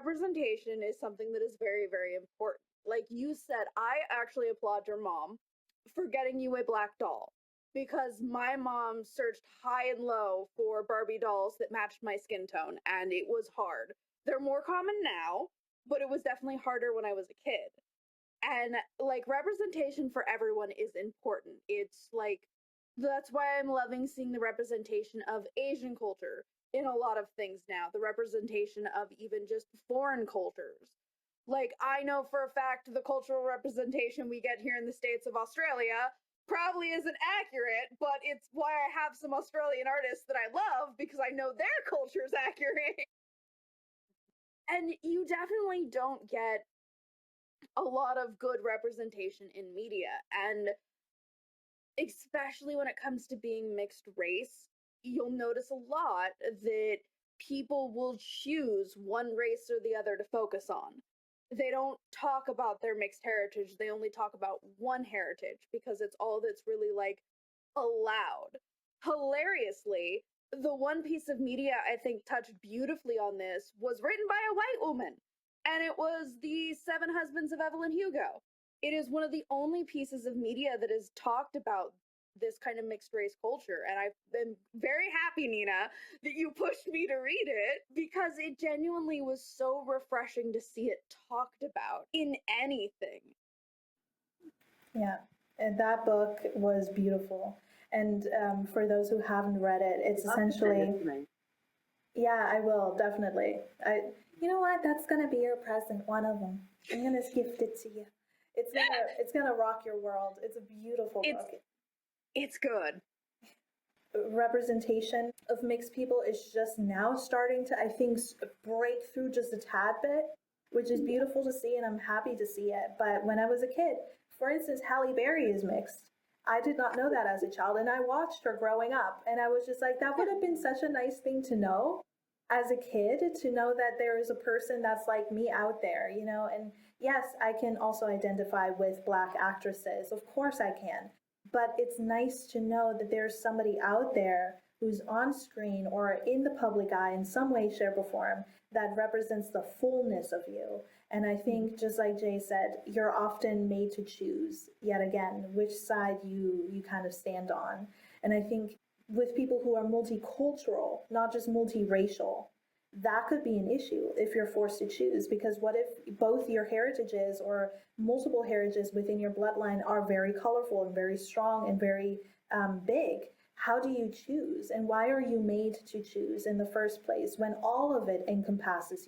representation is something that is very, very important. Like you said, I actually applaud your mom for getting you a black doll because my mom searched high and low for Barbie dolls that matched my skin tone, and it was hard. They're more common now, but it was definitely harder when I was a kid. And like representation for everyone is important. It's like that's why I'm loving seeing the representation of Asian culture in a lot of things now, the representation of even just foreign cultures. Like, I know for a fact the cultural representation we get here in the States of Australia probably isn't accurate, but it's why I have some Australian artists that I love because I know their culture is accurate. And you definitely don't get a lot of good representation in media. And especially when it comes to being mixed race, you'll notice a lot that people will choose one race or the other to focus on. They don't talk about their mixed heritage, they only talk about one heritage because it's all that's really like allowed. Hilariously, the one piece of media I think touched beautifully on this was written by a white woman, and it was The Seven Husbands of Evelyn Hugo. It is one of the only pieces of media that has talked about this kind of mixed race culture. And I've been very happy, Nina, that you pushed me to read it because it genuinely was so refreshing to see it talked about in anything. Yeah, and that book was beautiful. And for those who haven't read it, it's essentially, yeah, I will definitely. You know what? That's gonna be your present, one of them. I'm gonna gift it to you. It's gonna rock your world. It's a beautiful It's book. it's good. Representation of mixed people is just now starting to, I think, break through just a tad bit, which is beautiful to see, and I'm happy to see it. But when I was a kid, for instance, Halle Berry is mixed. I did not know that as a child, and I watched her growing up, and I was just like, that would have been such a nice thing to know as a kid, to know that there is a person that's like me out there, you know. And yes, I can also identify with Black actresses. Of course I can. But it's nice to know that there's somebody out there who's on screen or in the public eye in some way, shape, or form that represents the fullness of you. And I think, just like Jay said, you're often made to choose yet again which side you kind of stand on. And I think with people who are multicultural, not just multiracial, that could be an issue if you're forced to choose. Because what if both your heritages or multiple heritages within your bloodline are very colorful and very strong and very big? How do you choose? And why are you made to choose in the first place when all of it encompasses